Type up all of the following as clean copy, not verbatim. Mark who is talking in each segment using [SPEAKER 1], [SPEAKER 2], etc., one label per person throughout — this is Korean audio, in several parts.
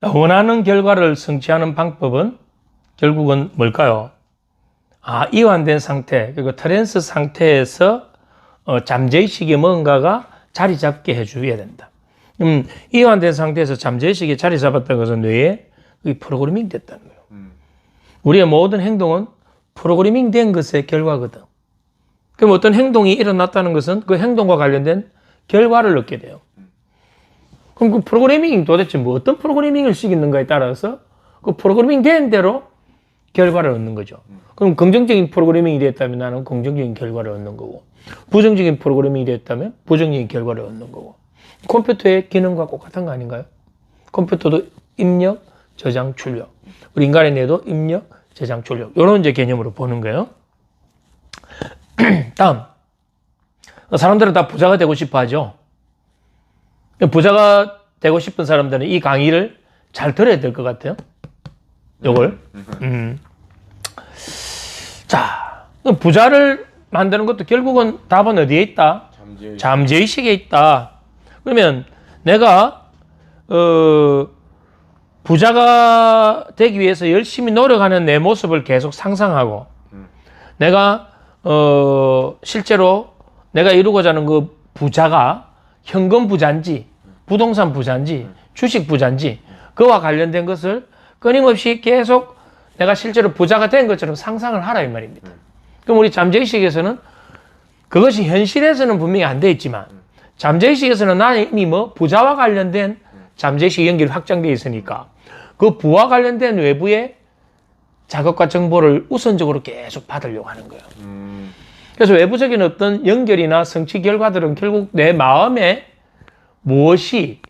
[SPEAKER 1] 원하는 결과를 성취하는 방법은 결국은 뭘까요? 이완된 상태, 그리고 트랜스 상태에서 잠재의식에 뭔가가 자리 잡게 해줘야 된다. 이완된 상태에서 잠재의식이 자리 잡았다는 것은 뇌에 프로그래밍 됐다는 거예요. 우리의 모든 행동은 프로그래밍 된 것의 결과거든. 그럼 어떤 행동이 일어났다는 것은 그 행동과 관련된 결과를 얻게 돼요. 그럼 그 프로그래밍이 도대체 뭐 어떤 프로그래밍을 시키는가에 따라서 그 프로그래밍 된 대로 결과를 얻는 거죠. 그럼 긍정적인 프로그래밍이 됐다면 나는 긍정적인 결과를 얻는 거고, 부정적인 프로그래밍이 됐다면 부정적인 결과를 얻는 거고. 컴퓨터의 기능과 똑같은 거 아닌가요? 컴퓨터도 입력, 저장, 출력. 우리 인간의 뇌도 입력, 저장, 출력. 이런 이제 개념으로 보는 거예요. 다음. 사람들은 다 부자가 되고 싶어 하죠. 부자가 되고 싶은 사람들은 이 강의를 잘 들어야 될 것 같아요. 요걸. 자, 부자를 만드는 것도 결국은 답은 어디에 있다? 잠재의식에 있다. 그러면 내가 부자가 되기 위해서 열심히 노력하는 내 모습을 계속 상상하고 내가 실제로 내가 이루고자 하는 그 부자가 현금 부자인지 부동산 부자인지 주식 부자인지 그와 관련된 것을 끊임없이 계속 내가 실제로 부자가 된 것처럼 상상을 하라 이 말입니다. 그럼 우리 잠재의식에서는 그것이 현실에서는 분명히 안 돼 있지만 잠재의식에서는 나는 이미 부자와 관련된 잠재의식 연결이 확장되어 있으니까 그 부와 관련된 외부의 자극과 정보를 우선적으로 계속 받으려고 하는 거예요. 그래서 외부적인 어떤 연결이나 성취 결과들은 결국 내 마음에 무엇이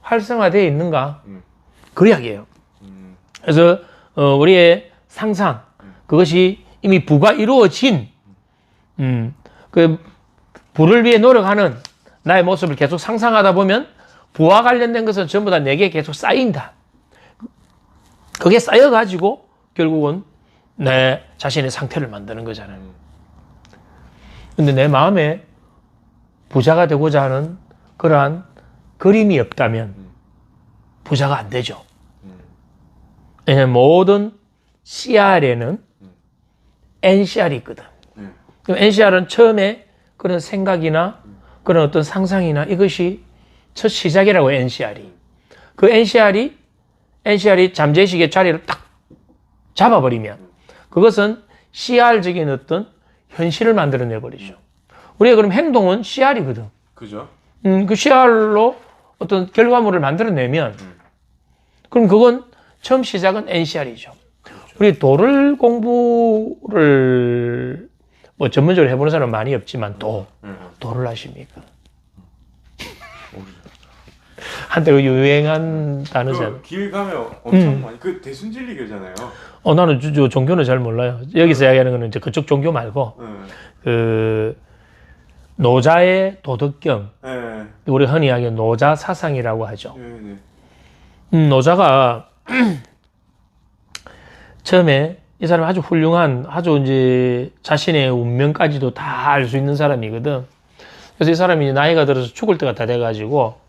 [SPEAKER 1] 활성화되어 있는가 그 이야기예요. 그래서 우리의 상상 그것이 이미 부가 이루어진 그 부를 위해 노력하는 나의 모습을 계속 상상하다 보면 부와 관련된 것은 전부 다 내게 계속 쌓인다. 그게 쌓여가지고 결국은 내 자신의 상태를 만드는 거잖아요. 근데 내 마음에 부자가 되고자 하는 그러한 그림이 없다면 부자가 안 되죠. 왜냐하면 모든 CR에는 NCR이 있거든. NCR은 처음에 그런 생각이나 그런 어떤 상상이나 이것이 첫 시작이라고 NCR이. 그 NCR이 잠재의식의 자리를 딱 잡아버리면 그것은 CR적인 어떤 현실을 만들어내버리죠. 우리가 그럼 행동은 CR이거든.
[SPEAKER 2] 그죠?
[SPEAKER 1] 그 CR로 어떤 결과물을 만들어내면 그럼 그건 처음 시작은 NCR이죠. 우리 도를 공부를 뭐 전문적으로 해보는 사람은 많이 없지만 도를 아십니까? 한때 그 유행한 단어잖아요.
[SPEAKER 2] 길 가면 엄청 많이 그 대순진리교잖아요.
[SPEAKER 1] 나는 종교는 잘 몰라요. 여기서 이야기하는 거는 이제 그쪽 종교 말고 그 노자의 도덕경, 우리 흔히 이야기하는 노자 사상이라고 하죠. 노자가 처음에 이 사람이 아주 훌륭한, 아주 이제 자신의 운명까지도 다 알 수 있는 사람이거든. 그래서 이 사람이 나이가 들어서 죽을 때가 다 돼가지고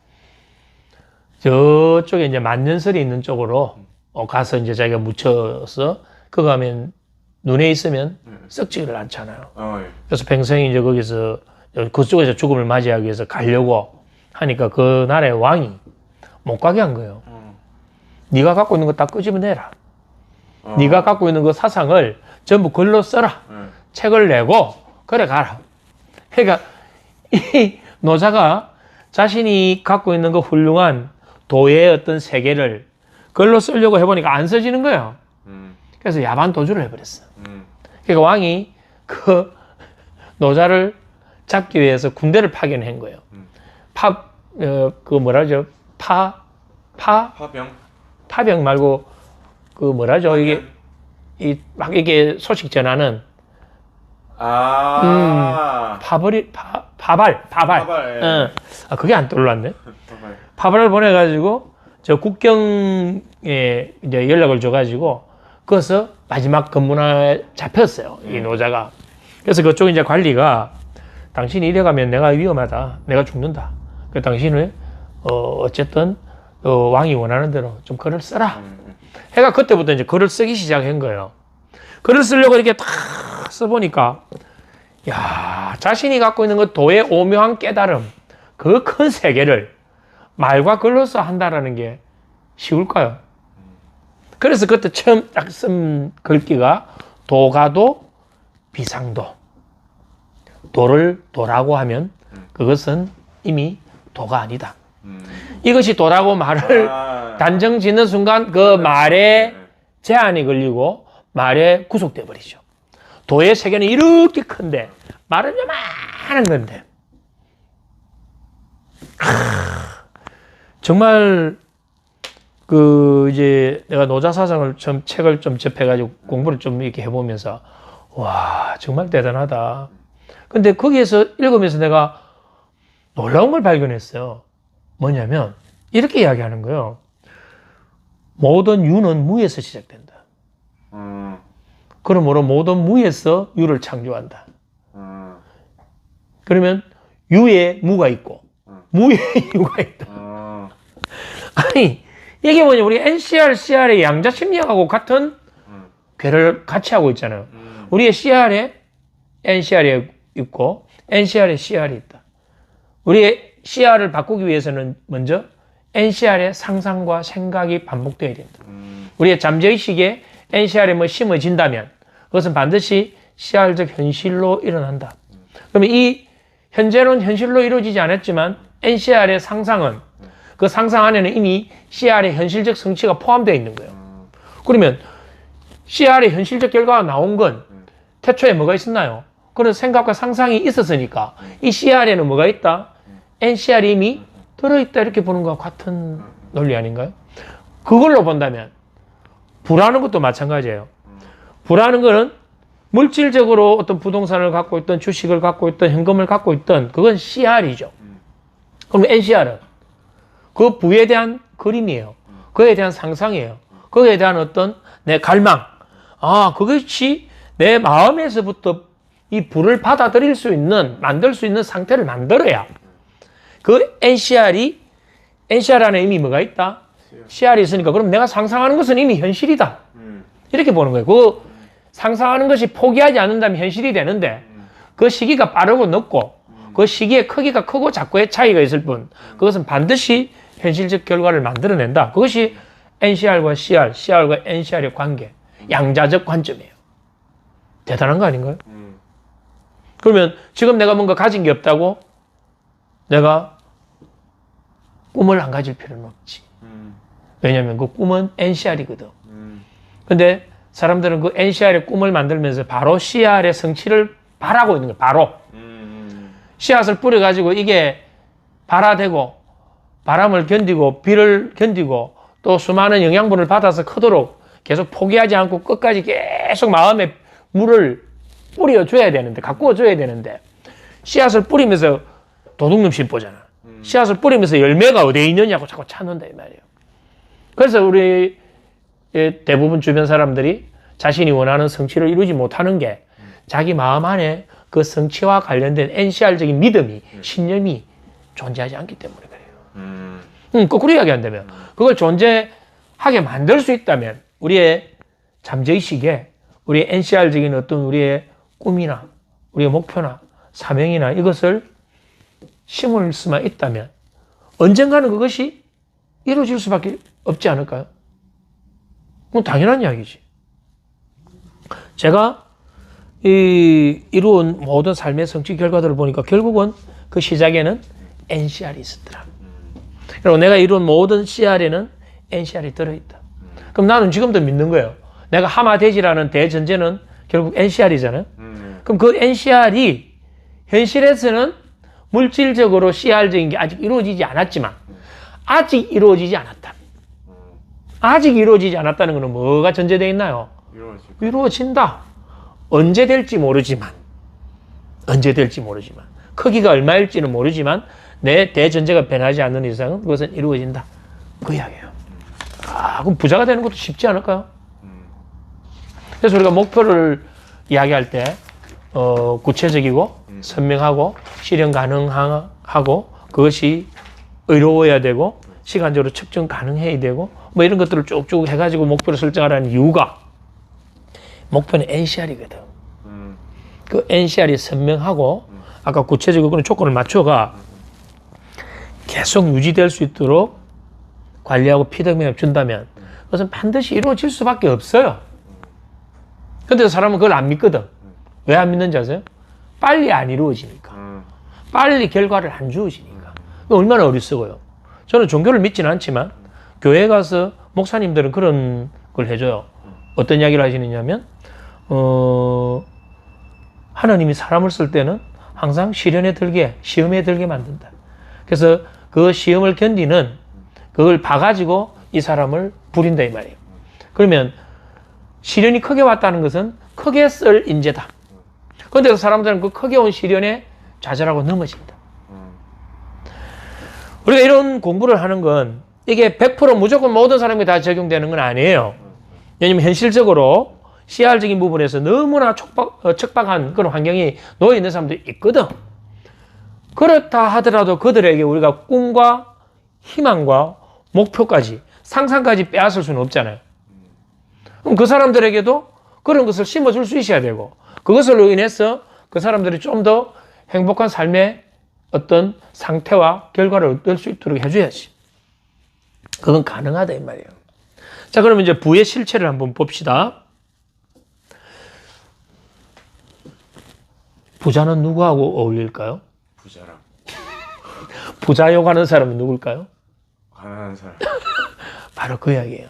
[SPEAKER 1] 저쪽에 이제 만년설이 있는 쪽으로 가서 이제 자기가 묻혀서 그거 하면 눈에 있으면 썩지를 않잖아요. 그래서 평생이 이제 거기서 그쪽에서 죽음을 맞이하기 위해서 가려고 하니까 그 나라의 왕이 못 가게 한 거예요. 네가 갖고 있는 거 다 끄집어내라. 네가 갖고 있는 그 사상을 전부 글로 써라. 책을 내고 그래 가라. 그러니까 이 노자가 자신이 갖고 있는 그 훌륭한 도의 어떤 세계를 글로 쓰려고 해보니까 안 써지는 거예요. 그래서 야반 도주를 해버렸어. 그러니까 왕이 그 노자를 잡기 위해서 군대를 파견한 거예요. 그 뭐라죠? 파병 말고 그 뭐라죠? 이게 막 이게 소식 전하는 파발. 그게 안 떠올랐네. 파발을 보내가지고 저 국경에 이제 연락을 줘가지고 거기서 마지막 검문에 잡혔어요. 이 노자가. 그래서 그쪽 이제 관리가 당신이 이래 가면 내가 위험하다. 내가 죽는다. 그 당신을 어쨌든 왕이 원하는 대로 좀 글을 써라. 해가 그때부터 이제 글을 쓰기 시작한 거예요. 글을 쓰려고 이렇게 탁 써보니까, 야, 자신이 갖고 있는 그 도의 오묘한 깨달음, 그 큰 세계를 말과 글로써 한다라는 게 쉬울까요? 그래서 그때 처음 딱 쓴 글귀가 도가도 비상도. 도를 도라고 하면 그것은 이미 도가 아니다. 이것이 도라고 말을 단정 짓는 순간 그 말에 제한이 걸리고 말에 구속돼 버리죠. 도의 세계는 이렇게 큰데 말은 요만한 건데. 정말 그 이제 내가 노자사상을 좀 책을 좀 접해가지고 공부를 좀 이렇게 해보면서 와 정말 대단하다. 근데 거기에서 읽으면서 내가 놀라운 걸 발견했어요. 뭐냐면 이렇게 이야기하는 거예요. 모든 유는 무에서 시작된다. 그러므로 모든 무에서 유를 창조한다. 그러면 유에 무가 있고 무에 유가 있다. 아니 이게 뭐냐 우리 NCR, CR의 양자 심리학하고 같은 괴를 같이 하고 있잖아요. 우리의 CR에 NCR이 있고 NCR에 CR이 있다. 우리의 CR을 바꾸기 위해서는 먼저 NCR의 상상과 생각이 반복되어야 된다. 우리의 잠재의식에 NCR에 뭐 심어진다면 그것은 반드시 CR적 현실로 일어난다. 그러면 이 현재는 현실로 이루어지지 않았지만 NCR의 상상은 그 상상 안에는 이미 CR의 현실적 성취가 포함되어 있는 거예요. 그러면 CR의 현실적 결과가 나온 건 태초에 뭐가 있었나요? 그런 생각과 상상이 있었으니까 이 CR에는 뭐가 있다? NCR이 이미 들어있다 이렇게 보는 것과 같은 논리 아닌가요? 그걸로 본다면 부라는 것도 마찬가지예요. 부라는 거는 물질적으로 어떤 부동산을 갖고 있던 주식을 갖고 있던 현금을 갖고 있던 그건 CR이죠. 그럼 NCR은 그 부에 대한 그림이에요. 그에 대한 상상이에요. 거기에 대한 어떤 내 갈망. 아, 그것이 내 마음에서부터 이 부를 받아들일 수 있는, 만들 수 있는 상태를 만들어야 그 NCR 안에 이미 뭐가 있다? CR이 있으니까 그럼 내가 상상하는 것은 이미 현실이다. 이렇게 보는 거예요. 그 상상하는 것이 포기하지 않는다면 현실이 되는데 그 시기가 빠르고 늦고 그 시기의 크기가 크고 작고의 차이가 있을 뿐 그것은 반드시 현실적 결과를 만들어낸다. 그것이 NCR과 CR, CR과 NCR의 관계, 양자적 관점이에요. 대단한 거 아닌가요? 그러면 지금 내가 뭔가 가진 게 없다고 내가 꿈을 안 가질 필요는 없지. 왜냐하면 그 꿈은 NCR이거든. 근데 사람들은 그 NCR의 꿈을 만들면서 바로 CR의 성취를 바라고 있는 거예요. 바로. 씨앗을 뿌려가지고 이게 발화되고 바람을 견디고 비를 견디고 또 수많은 영양분을 받아서 크도록 계속 포기하지 않고 끝까지 계속 마음에 물을 뿌려줘야 되는데 가꾸어줘야 되는데 씨앗을 뿌리면서 도둑놈 심보잖아. 씨앗을 뿌리면서 열매가 어디에 있느냐고 자꾸 찾는다 이 말이에요. 그래서 우리 대부분 주변 사람들이 자신이 원하는 성취를 이루지 못하는 게 자기 마음 안에 그 성취와 관련된 NCR적인 믿음이 신념이 존재하지 않기 때문에 그래요. 거꾸로 이야기한다면 그걸 존재하게 만들 수 있다면 우리의 잠재의식에 우리의 NCR적인 어떤 우리의 꿈이나 우리의 목표나 사명이나 이것을 심을 수만 있다면 언젠가는 그것이 이루어질 수밖에 없지 않을까요? 그건 당연한 이야기지. 제가 이루은 모든 삶의 성취 결과들을 보니까 결국은 그 시작에는 NCR이 있었더라. 그리고 내가 이룬 모든 CR에는 NCR이 들어있다. 그럼 나는 지금도 믿는 거예요. 내가 하마대지라는 대전제는 결국 NCR이잖아요. 그럼 그 NCR이 현실에서는 물질적으로 CR적인 게 아직 이루어지지 않았지만 아직 이루어지지 않았다. 아직 이루어지지 않았다는 것은 뭐가 전제되어 있나요? 이루어진다. 언제 될지 모르지만 크기가 얼마일지는 모르지만 내 대전제가 변하지 않는 이상은 그것은 이루어진다. 그 이야기예요. 아, 그럼 부자가 되는 것도 쉽지 않을까요? 그래서 우리가 목표를 이야기할 때 구체적이고 선명하고 실현 가능하고 그것이 의로워야 되고 시간적으로 측정 가능해야 되고 뭐 이런 것들을 쭉쭉 해가지고 목표를 설정하라는 이유가 목표는 NCR이거든. 그 NCR이 선명하고 아까 구체적으로 그런 조건을 맞춰가 계속 유지될 수 있도록 관리하고 피드백을 준다면 그것은 반드시 이루어질 수밖에 없어요. 근데 사람은 그걸 안 믿거든. 왜 안 믿는지 아세요? 빨리 안 이루어지니까. 빨리 결과를 안 주어지니까. 얼마나 어리석어요. 저는 종교를 믿지는 않지만 교회 가서 목사님들은 그런 걸 해줘요. 어떤 이야기를 하시느냐면 하나님이 사람을 쓸 때는 항상 시련에 들게, 시험에 들게 만든다. 그래서 그 시험을 견디는 그걸 봐가지고 이 사람을 부린다 이 말이에요. 그러면 시련이 크게 왔다는 것은 크게 쓸 인재다. 그런데 그 사람들은 그 크게 온 시련에 좌절하고 넘어진다. 우리가 이런 공부를 하는 건 이게 100% 무조건 모든 사람이 다 적용되는 건 아니에요. 왜냐면 현실적으로 CR적인 부분에서 너무나 척박한 그런 환경이 놓여 있는 사람들이 있거든. 그렇다 하더라도 그들에게 우리가 꿈과 희망과 목표까지 상상까지 빼앗을 수는 없잖아요. 그럼 그 사람들에게도 그런 것을 심어줄 수 있어야 되고 그것으로 인해서 그 사람들이 좀 더 행복한 삶의 어떤 상태와 결과를 얻을 수 있도록 해줘야지. 그건 가능하다 이 말이에요. 자, 그러면 이제 부의 실체를 한번 봅시다. 부자는 누구하고 어울릴까요?
[SPEAKER 2] 부자랑
[SPEAKER 1] 부자욕 하는 사람은 누굴까요?
[SPEAKER 2] 가난한 사람.
[SPEAKER 1] 바로 그 이야기예요.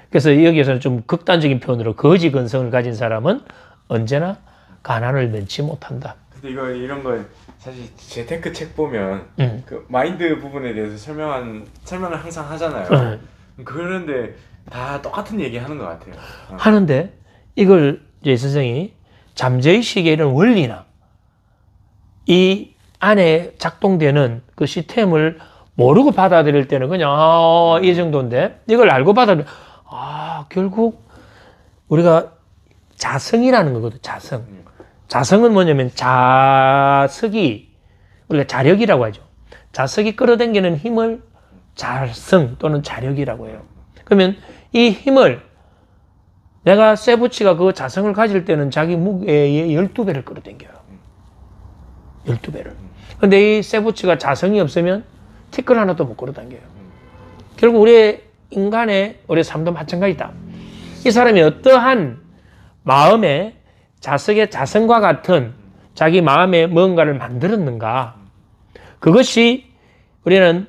[SPEAKER 1] 그래서 여기에서는 좀 극단적인 표현으로 거지 근성을 가진 사람은 언제나 가난을 면치 못한다.
[SPEAKER 2] 근데 이런 거 사실 재테크 책 보면 그 마인드 부분에 대해서 설명을 항상 하잖아요. 그런데 다 똑같은 얘기 하는 것 같아요.
[SPEAKER 1] 하는데 이걸 이제 선생이 잠재의식의 이런 원리나 이 안에 작동되는 그 시스템을 모르고 받아들일 때는 그냥 이 정도인데 이걸 알고 받아들이면 결국 우리가 자성이라는 거거든. 자성은 뭐냐면 자석이 우리가 자력이라고 하죠. 자석이 끌어당기는 힘을 자성 또는 자력이라고 해요. 그러면 이 힘을 내가 세부치가 그 자성을 가질 때는 자기 무게의 12배를 끌어당겨요. 12배를. 근데 이 세부치가 자성이 없으면 티끌 하나도 못 끌어당겨요. 결국 우리 인간의 우리 삶도 마찬가지다. 이 사람이 어떠한 마음의 자석의 자성과 같은 자기 마음에 뭔가를 만들었는가. 그것이 우리는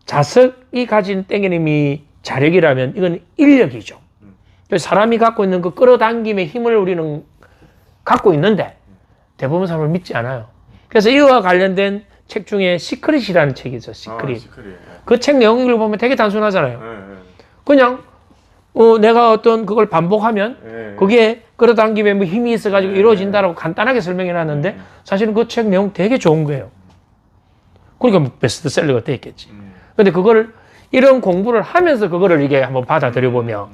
[SPEAKER 1] 자석이 가진 땡기님이 자력이라면 이건 인력이죠. 사람이 갖고 있는 그 끌어당김의 힘을 우리는 갖고 있는데 대부분 사람을 믿지 않아요. 그래서 이와 관련된 책 중에 시크릿이라는 책이 있어요. 시크릿. 그 책 내용을 보면 되게 단순하잖아요. 그냥 내가 어떤 그걸 반복하면 그게 끌어당김에 뭐 힘이 있어가지고 이루어진다라고 간단하게 설명해 놨는데 사실은 그 책 내용 되게 좋은 거예요. 그러니까 뭐 베스트셀러가 됐겠지. 근데 그걸 이런 공부를 하면서 그거를 이게 한번 받아들여 보면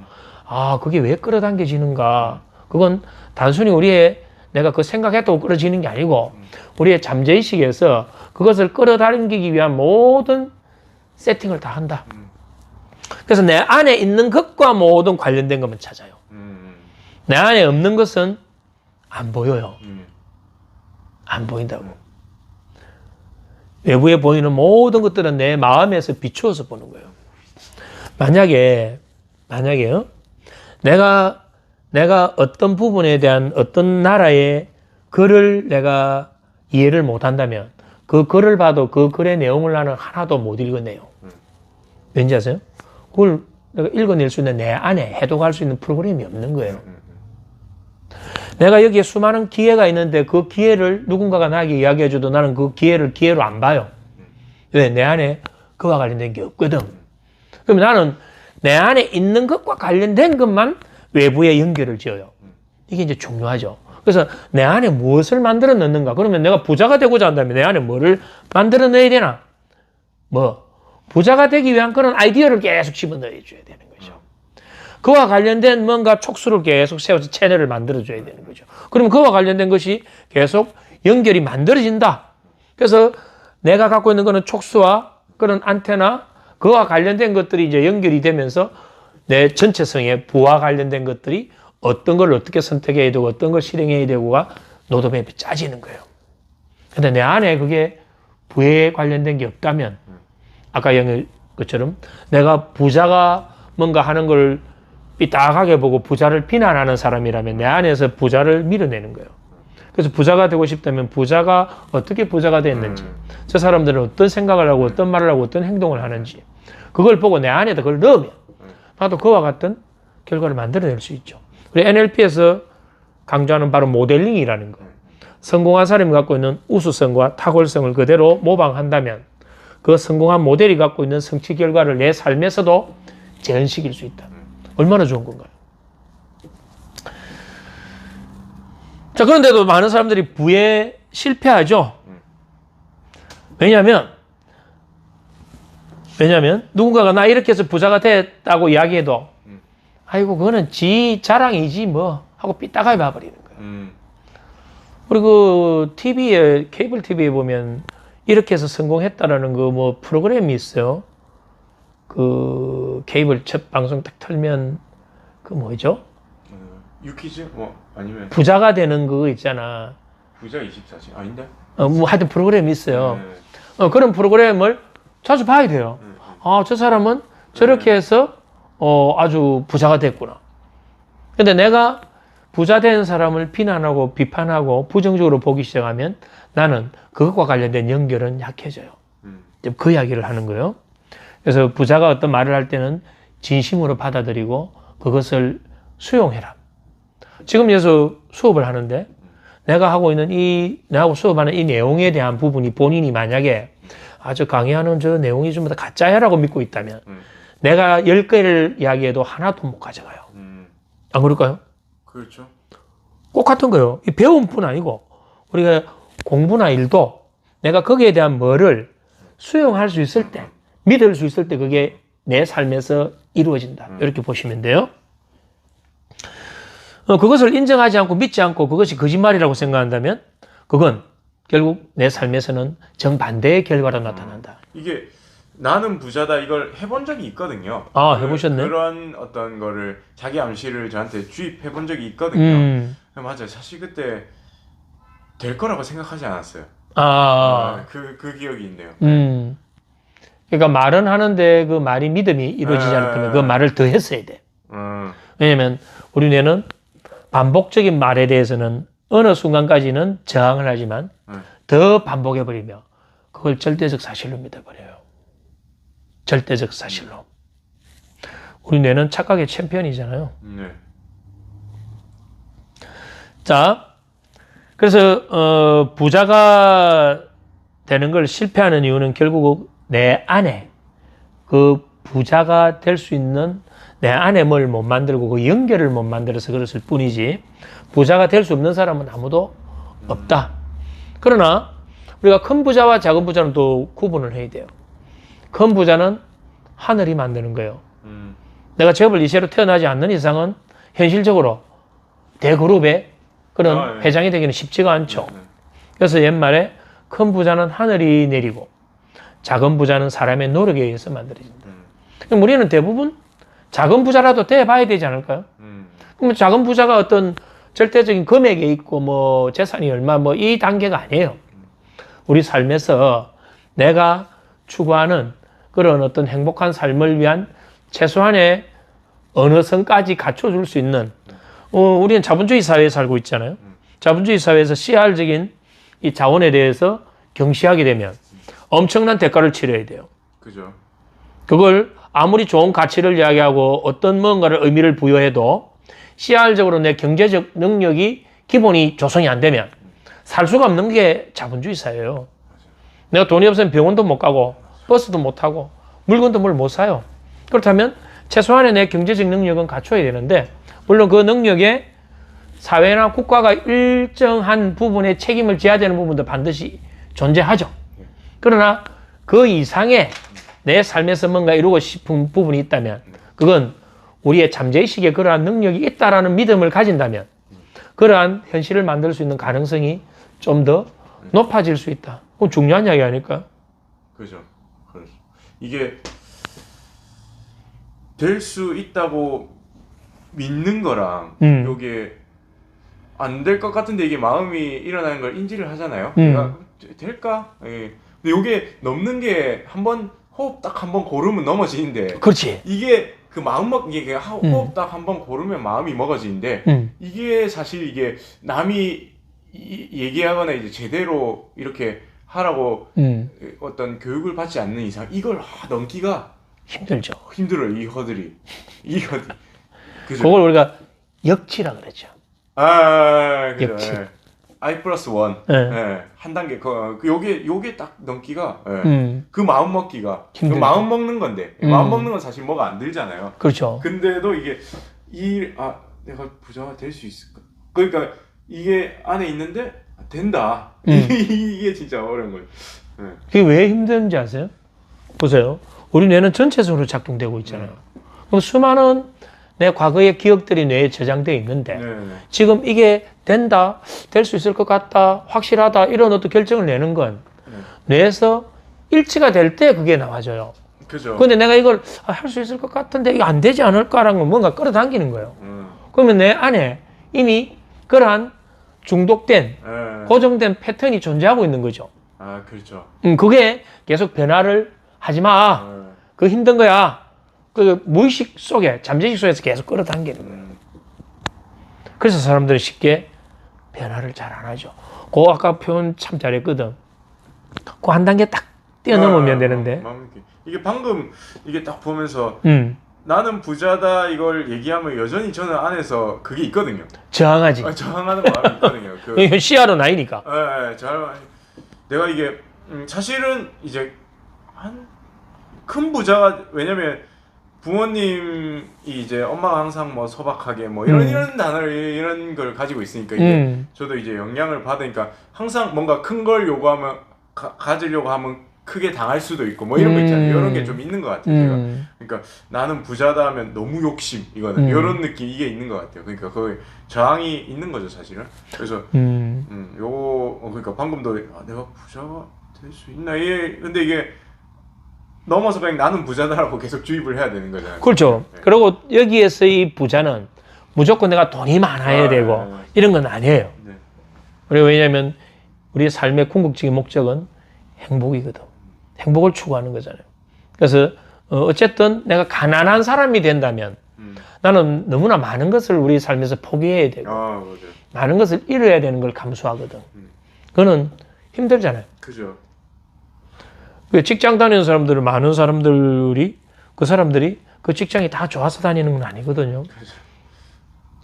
[SPEAKER 1] 그게 왜 끌어당겨지는가. 그건 단순히 우리의 내가 그 생각했다고 끌어지는 게 아니고 우리의 잠재의식에서 그것을 끌어당기기 위한 모든 세팅을 다 한다. 그래서 내 안에 있는 것과 모든 관련된 것만 찾아요. 내 안에 없는 것은 안 보여요. 안 보인다고. 외부에 보이는 모든 것들은 내 마음에서 비추어서 보는 거예요. 만약에요, 내가 어떤 부분에 대한 어떤 나라의 글을 내가 이해를 못 한다면 그 글을 봐도 그 글의 내용을 나는 하나도 못 읽어내요. 왠지 아세요? 그걸 내가 읽어낼 수 있는 내 안에 해독할 수 있는 프로그램이 없는 거예요. 내가 여기에 수많은 기회가 있는데 그 기회를 누군가가 나에게 이야기해줘도 나는 그 기회를 기회로 안 봐요. 왜? 내 안에 그와 관련된 게 없거든. 그럼 나는 내 안에 있는 것과 관련된 것만 외부에 연결을 지어요. 이게 이제 중요하죠. 그래서 내 안에 무엇을 만들어 넣는가? 그러면 내가 부자가 되고자 한다면 내 안에 뭐를 만들어 넣어야 되나? 부자가 되기 위한 그런 아이디어를 계속 집어넣어 줘야 되는 거죠. 그와 관련된 뭔가 촉수를 계속 세워서 채널을 만들어 줘야 되는 거죠. 그러면 그와 관련된 것이 계속 연결이 만들어진다. 그래서 내가 갖고 있는 거는 촉수와 그런 안테나, 그와 관련된 것들이 이제 연결이 되면서 내 전체성의 부와 관련된 것들이 어떤 걸 어떻게 선택해야 되고 어떤 걸 실행해야 되고가 로드맵이 짜지는 거예요. 근데 내 안에 그게 부에 관련된 게 없다면 아까 얘기한 것처럼 내가 부자가 뭔가 하는 걸 삐딱하게 보고 부자를 비난하는 사람이라면 내 안에서 부자를 밀어내는 거예요. 그래서 부자가 되고 싶다면 부자가 어떻게 부자가 됐는지, 저 사람들은 어떤 생각을 하고 어떤 말을 하고 어떤 행동을 하는지 그걸 보고 내 안에다 그걸 넣으면 나도 그와 같은 결과를 만들어낼 수 있죠. 우리 NLP에서 강조하는 바로 모델링이라는 거. 성공한 사람이 갖고 있는 우수성과 탁월성을 그대로 모방한다면 그 성공한 모델이 갖고 있는 성취 결과를 내 삶에서도 재현시킬 수 있다. 얼마나 좋은 건가요? 자, 그런데도 많은 사람들이 부에 실패하죠. 왜냐하면 누군가가 나 이렇게 해서 부자가 됐다고 이야기해도 아이고 그거는 지 자랑이지 뭐 하고 삐딱하게 봐버리는 거예요. 그리고 TV에 케이블 TV에 보면 이렇게 해서 성공했다라는 그 뭐 프로그램이 있어요. 그 케이블 첫 방송 딱 틀면 그 뭐죠?
[SPEAKER 2] 유퀴즈? 뭐 아니면
[SPEAKER 1] 부자가 되는 그거 있잖아.
[SPEAKER 2] 부자 24시 아닌데?
[SPEAKER 1] 뭐 하여튼 프로그램이 있어요. 그런 프로그램을 자주 봐야 돼요. 아, 저 사람은 저렇게 해서 아주 부자가 됐구나. 근데 내가 부자 된 사람을 비난하고 비판하고 부정적으로 보기 시작하면 나는 그것과 관련된 연결은 약해져요. 그 이야기를 하는 거예요. 그래서 부자가 어떤 말을 할 때는 진심으로 받아들이고 그것을 수용해라. 지금 여기서 수업을 하는데 내가 하고 있는 내하고 수업하는 이 내용에 대한 부분이 본인이 만약에 저 강의하는 저 내용이 전부 다 가짜야라고 믿고 있다면 내가 10개를 이야기해도 하나도 못 가져가요. 안 그럴까요?
[SPEAKER 2] 그렇죠.
[SPEAKER 1] 꼭 같은 거예요. 이 배움뿐 아니고 우리가 공부나 일도 내가 거기에 대한 뭐를 수용할 수 있을 때, 믿을 수 있을 때 그게 내 삶에서 이루어진다. 이렇게 보시면 돼요. 그것을 인정하지 않고 믿지 않고 그것이 거짓말이라고 생각한다면 그건 결국 내 삶에서는 정반대의 결과로 나타난다.
[SPEAKER 2] 이게 나는 부자다 이걸 해본 적이 있거든요.
[SPEAKER 1] 해보셨네.
[SPEAKER 2] 그런 어떤 거를 자기 암시를 저한테 주입해 본 적이 있거든요. 맞아요. 사실 그때 될 거라고 생각하지 않았어요. 그 기억이 있네요.
[SPEAKER 1] 그러니까 말은 하는데 그 말이 믿음이 이루어지지 않다면 그 말을 더 했어야 돼. 왜냐면 우리 뇌는 반복적인 말에 대해서는 어느 순간까지는 저항을 하지만 더 반복해버리며 그걸 절대적 사실로 믿어버려요. 절대적 사실로. 우리 뇌는 착각의 챔피언이잖아요.
[SPEAKER 2] 네.
[SPEAKER 1] 자, 그래서 부자가 되는 걸 실패하는 이유는 결국 내 안에 그 부자가 될 수 있는 내 안에 뭘 못 만들고 그 연결을 못 만들어서 그랬을 뿐이지 부자가 될 수 없는 사람은 아무도 없다. 그러나 우리가 큰 부자와 작은 부자는 또 구분을 해야 돼요. 큰 부자는 하늘이 만드는 거예요. 내가 재벌 2세로 태어나지 않는 이상은 현실적으로 대그룹의 그런 회장이 되기는 쉽지가 않죠. 그래서 옛말에 큰 부자는 하늘이 내리고 작은 부자는 사람의 노력에 의해서 만들어진다. 그럼 우리는 대부분 작은 부자라도 돼봐야 되지 않을까요? 그럼 작은 부자가 어떤 절대적인 금액에 있고 뭐 재산이 얼마 뭐 이 단계가 아니에요. 우리 삶에서 내가 추구하는 그런 어떤 행복한 삶을 위한 최소한의 어느 선까지 갖춰줄 수 있는 우리는 자본주의 사회에 살고 있잖아요. 자본주의 사회에서 CR적인 이 자원에 대해서 경시하게 되면 엄청난 대가를 치러야 돼요.
[SPEAKER 2] 그죠.
[SPEAKER 1] 그걸 아무리 좋은 가치를 이야기하고 어떤 뭔가를 의미를 부여해도 CR적으로 내 경제적 능력이 기본이 조성이 안 되면 살 수가 없는 게 자본주의 사회예요. 내가 돈이 없으면 병원도 못 가고 버스도 못 타고 물건도 뭘 못 사요. 그렇다면 최소한의 내 경제적 능력은 갖춰야 되는데 물론 그 능력에 사회나 국가가 일정한 부분에 책임을 져야 되는 부분도 반드시 존재하죠. 그러나 그 이상의 내 삶에서 뭔가 이루고 싶은 부분이 있다면 그건 우리의 잠재의식에 그러한 능력이 있다라는 믿음을 가진다면 그러한 현실을 만들 수 있는 가능성이 좀 더 높아질 수 있다. 그건 중요한 이야기 아닐까?
[SPEAKER 2] 그죠. 이게 될 수 있다고 믿는 거랑 요게 안 될 것 같은데 이게 마음이 일어나는 걸 인지를 하잖아요. 내가 될까? 예. 근데 요게 넘는 게 한번 호흡 딱 한 번 고르면 넘어지는데
[SPEAKER 1] 그렇지.
[SPEAKER 2] 이게 그 마음 먹기 이게 호흡 딱 한 번 고르면 마음이 먹어지는데 이게 사실 이게 남이 얘기하거나 이제 제대로 이렇게 하라고 어떤 교육을 받지 않는 이상 이걸 넘기가
[SPEAKER 1] 힘들죠.
[SPEAKER 2] 힘들어요. 이 허들이. 그죠?
[SPEAKER 1] 그걸 우리가 역치라 그러죠.
[SPEAKER 2] 그죠.
[SPEAKER 1] 역치.
[SPEAKER 2] 예. I 플러스 원.
[SPEAKER 1] 예.
[SPEAKER 2] 예. 한 단계. 요게 딱 넘기가, 예. 그 마음 먹기가. 그
[SPEAKER 1] 힘들죠.
[SPEAKER 2] 마음 먹는 건데. 마음 먹는 건 사실 뭐가 안 들잖아요.
[SPEAKER 1] 그렇죠.
[SPEAKER 2] 근데도 이게, 내가 부자가 될 수 있을까? 그러니까 이게 안에 있는데, 된다. 이게 진짜 어려운 거예요. 예.
[SPEAKER 1] 그게 왜 힘든지 아세요? 보세요. 우리 뇌는 전체적으로 작동되고 있잖아요. 그럼 수많은 내 과거의 기억들이 뇌에 저장되어 있는데 지금 이게 된다, 될 수 있을 것 같다, 확실하다 이런 어떤 결정을 내는 건 뇌에서 일치가 될 때 그게 나와져요.
[SPEAKER 2] 그죠.
[SPEAKER 1] 근데 내가 이걸 할 수 있을 것 같은데 이거 안 되지 않을까라는 건 뭔가 끌어당기는 거예요. 그러면 내 안에 이미 그러한 중독된, 고정된 패턴이 존재하고 있는 거죠.
[SPEAKER 2] 그렇죠.
[SPEAKER 1] 그게 계속 변화를 하지 마. 그거 힘든 거야. 그 무의식 속에, 잠재의식 속에서 계속 끌어당기는 거예요. 그래서 사람들은 쉽게 변화를 잘 안 하죠. 그 아까 표현 참 잘했거든. 그 한 단계 딱 뛰어넘으면 되는데.
[SPEAKER 2] 이게 방금 이게 딱 보면서 나는 부자다 이걸 얘기하면 여전히 저는 안에서 그게 있거든요.
[SPEAKER 1] 저항하지.
[SPEAKER 2] 저항하는 마음이 있거든요.
[SPEAKER 1] 시야로 나이니까.
[SPEAKER 2] 내가 이게 사실은 이제 큰 부자가 왜냐면 부모님이 이제 엄마가 항상 뭐 소박하게 뭐 이런 단어를 이런 걸 가지고 있으니까 이게 저도 이제 영향을 받으니까 항상 뭔가 큰 걸 요구하면 가지려고 하면 크게 당할 수도 있고 뭐 이런 거 있잖아요. 이런 게 좀 있는 것 같아요. 제가. 그러니까 나는 부자다 하면 너무 욕심 이거는 이런 느낌 이게 있는 것 같아요. 그러니까 거의 저항이 있는 거죠 사실은. 그래서 그러니까 방금도 내가 부자가 될 수 있나 근데 이게 넘어서 그냥 나는 부자다라고 계속 주입을 해야 되는 거잖아요.
[SPEAKER 1] 그렇죠. 네. 그리고 여기에서 이 부자는 무조건 내가 돈이 많아야 되고 이런 건 아니에요. 네. 그리고 왜냐하면 우리의 삶의 궁극적인 목적은 행복이거든. 행복을 추구하는 거잖아요. 그래서 어쨌든 내가 가난한 사람이 된다면 나는 너무나 많은 것을 우리 삶에서 포기해야 되고 많은 것을 잃어야 되는 걸 감수하거든. 그거는 힘들잖아요.
[SPEAKER 2] 그죠.
[SPEAKER 1] 직장 다니는 사람들 많은 사람들이 그 직장이 다 좋아서 다니는 건 아니거든요.
[SPEAKER 2] 그죠.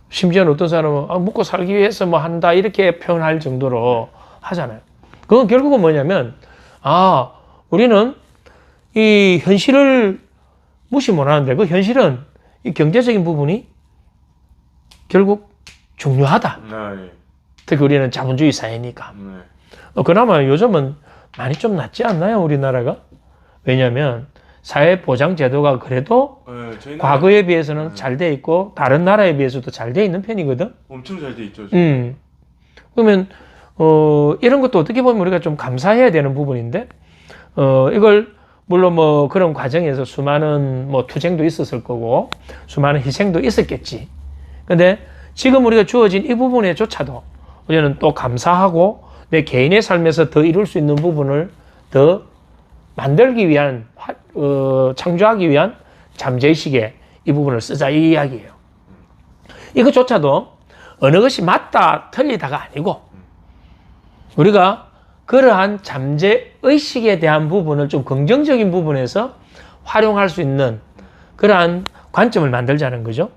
[SPEAKER 1] 심지어는 어떤 사람은 먹고 살기 위해서 뭐 한다 이렇게 표현할 정도로 하잖아요. 그건 결국은 뭐냐면 우리는 이 현실을 무시 못하는데 그 현실은 이 경제적인 부분이 결국 중요하다. 특히 우리는 자본주의 사회니까. 그나마 요즘은 많이 좀 낫지 않나요, 우리나라가? 왜냐하면 사회보장제도가 그래도 과거에 비해서는 잘 돼 있고 다른 나라에 비해서도 잘 돼 있는 편이거든.
[SPEAKER 2] 엄청 잘 돼 있죠.
[SPEAKER 1] 그러면 이런 것도 어떻게 보면 우리가 좀 감사해야 되는 부분인데 이걸 물론 뭐 그런 과정에서 수많은 뭐 투쟁도 있었을 거고 수많은 희생도 있었겠지. 근데 지금 우리가 주어진 이 부분에조차도 우리는 또 감사하고 내 개인의 삶에서 더 이룰 수 있는 부분을 더 만들기 위한 창조하기 위한 잠재의식에 이 부분을 쓰자 이 이야기예요. 이것조차도 어느 것이 맞다 틀리다가 아니고 우리가 그러한 잠재의식에 대한 부분을 좀 긍정적인 부분에서 활용할 수 있는 그러한 관점을 만들자는 거죠.